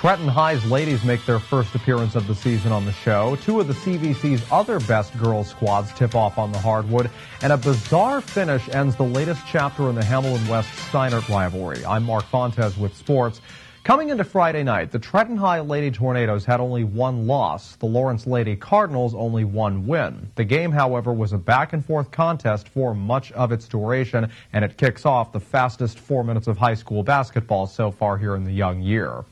Trenton High's ladies make their first appearance of the season on the show. Two of the CVC's other best girls squads tip off on the hardwood, and a bizarre finish ends the latest chapter in the Hamilton West Steinert rivalry. I'm Mark Fontes with sports. Coming into Friday night, the Trenton High Lady Tornadoes had only one loss. The Lawrence Lady Cardinals only one win. The game, however, was a back-and-forth contest for much of its duration, and it kicks off the fastest 4 minutes of high school basketball so far here in the young year.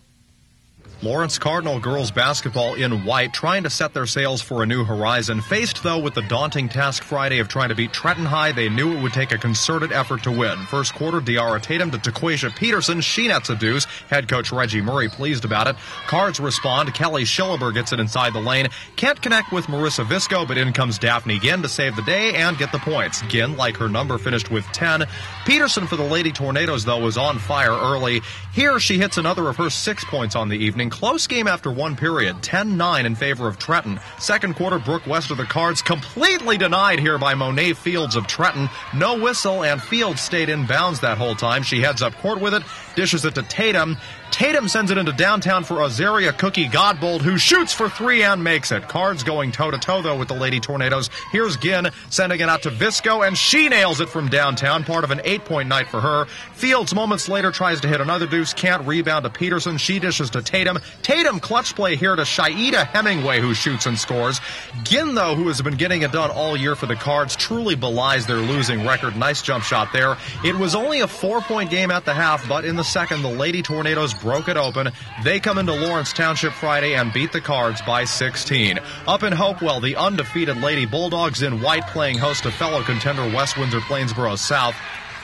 Lawrence Cardinal girls basketball in white, trying to set their sails for a new horizon. Faced, though, with the daunting task Friday of trying to beat Trenton High, they knew it would take a concerted effort to win. First quarter, Deara Tatum to Taquasia Peterson. She nets a deuce. Head coach Reggie Murray pleased about it. Cards respond. Kelly Schilleber gets it inside the lane. Can't connect with Marissa Visco, but in comes Daphne Ginn to save the day and get the points. Ginn, like her number, finished with 10. Peterson for the Lady Tornadoes, though, was on fire early. Here, she hits another of her 6 points on the evening. Close game after one period, 10-9 in favor of Trenton. Second quarter, Brooke West of the Cards completely denied here by Monet Fields of Trenton. No whistle, and Fields stayed in bounds that whole time. She heads up court with it, dishes it to Tatum. Tatum sends it into downtown for Azaria Cookie Godbold, who shoots for three and makes it. Cards going toe-to-toe, though, with the Lady Tornadoes. Here's Ginn sending it out to Visco, and she nails it from downtown, part of an 8-point night for her. Fields moments later tries to hit another deuce, can't rebound to Peterson. She dishes to Tatum. Tatum clutch play here to Shaida Hemingway, who shoots and scores. Ginn, though, who has been getting it done all year for the Cards, truly belies their losing record. Nice jump shot there. It was only a 4-point game at the half, but in the second, the Lady Tornadoes broke it open. They come into Lawrence Township Friday and beat the Cards by 16. Up in Hopewell, the undefeated Lady Bulldogs in white playing host to fellow contender West Windsor Plainsboro South.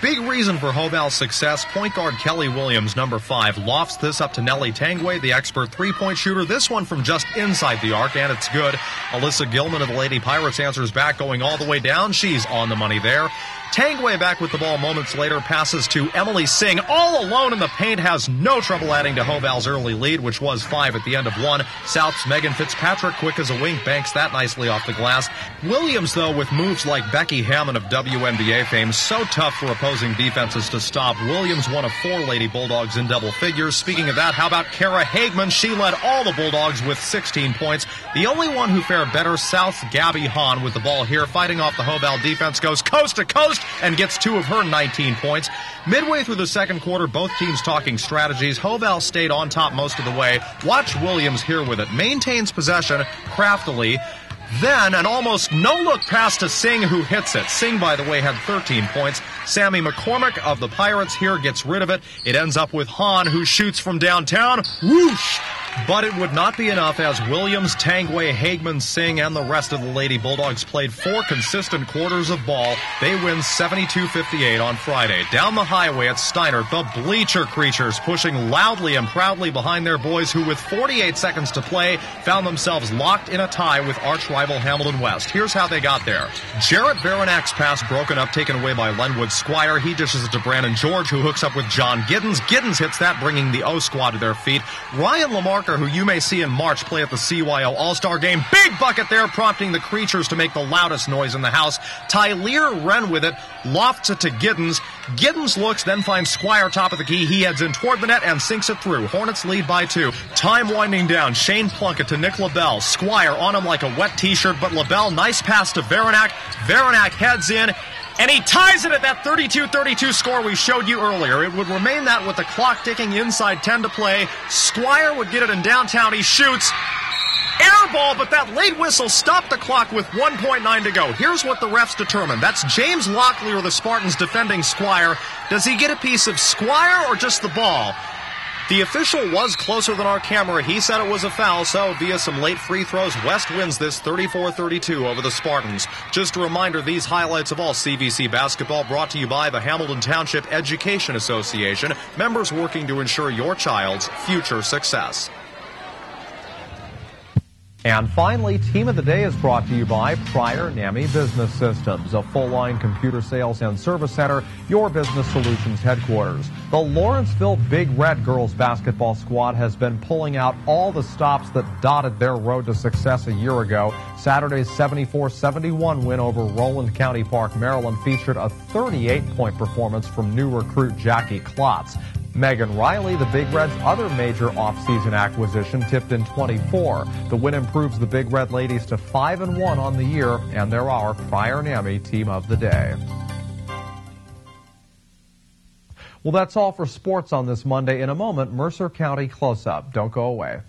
Big reason for Hopewell's success, point guard Kelly Williams, number 5, lofts this up to Nellie Tangway, the expert three-point shooter. This one from just inside the arc, and it's good. Alyssa Gilman of the Lady Pirates answers back, going all the way down. She's on the money there. Tangway back with the ball moments later, passes to Emily Singh, all alone in the paint, has no trouble adding to Hopewell's early lead, which was 5 at the end of 1. South's Megan Fitzpatrick, quick as a wink, banks that nicely off the glass. Williams, though, with moves like Becky Hammond of WNBA fame, so tough for opposing defenses to stop. Williams, one of 4 Lady Bulldogs in double figures. Speaking of that, how about Kara Hagman? She led all the Bulldogs with 16 points. The only one who fared better, South's Gabby Hahn with the ball here, fighting off the Hopewell defense, goes coast to coast and gets 2 of her 19 points. Midway through the second quarter, both teams talking strategies. Hopewell stayed on top most of the way. Watch Williams here with it. Maintains possession craftily. Then an almost no-look pass to Singh, who hits it. Singh, by the way, had 13 points. Sammy McCormick of the Pirates here gets rid of it. It ends up with Hahn, who shoots from downtown. Whoosh! But it would not be enough, as Williams, Tangway, Hagman, Singh, and the rest of the Lady Bulldogs played 4 consistent quarters of ball. They win 72-58 on Friday. Down the highway at Steinert, the Bleacher Creatures pushing loudly and proudly behind their boys, who with 48 seconds to play found themselves locked in a tie with arch rival Hamilton West. Here's how they got there. Jarrett Baranak's pass broken up, taken away by Lenwood Squire. He dishes it to Brandon George, who hooks up with John Giddens. Giddens hits that, bringing the O squad to their feet. Ryan Lamarcker, who you may see in March play at the CYO All-Star Game. Big bucket there, prompting the Creatures to make the loudest noise in the house. Tyler Wren with it, lofts it to Giddens. Giddens looks, then finds Squire top of the key. He heads in toward the net and sinks it through. Hornets lead by 2. Time winding down. Shane Plunkett to Nick LaBelle. Squire on him like a wet t-shirt, but LaBelle, nice pass to Varanak. Varanak heads in, and he ties it at that 32-32 score we showed you earlier. It would remain that with the clock ticking inside 10 to play. Squire would get it in downtown. He shoots. Air ball, but that late whistle stopped the clock with 1.9 to go. Here's what the refs determined. That's James Locklear of the Spartans defending Squire. Does he get a piece of Squire or just the ball? The official was closer than our camera. He said it was a foul, so via some late free throws, West wins this 34-32 over the Spartans. Just a reminder, these highlights of all CVC basketball brought to you by the Hamilton Township Education Association, members working to ensure your child's future success. And finally, Team of the Day is brought to you by Pryor NAMI Business Systems, a full-line computer sales and service center, your business solutions headquarters. The Lawrenceville Big Red girls basketball squad has been pulling out all the stops that dotted their road to success a year ago. Saturday's 74-71 win over Roland County Park, Maryland, featured a 38-point performance from new recruit Jackie Klotz. Megan Riley, the Big Reds' other major offseason acquisition, tipped in 24. The win improves the Big Red ladies to 5-1 on the year, and they're our Prior NAMI Team of the Day. Well, that's all for sports on this Monday. In a moment, Mercer County Close-Up. Don't go away.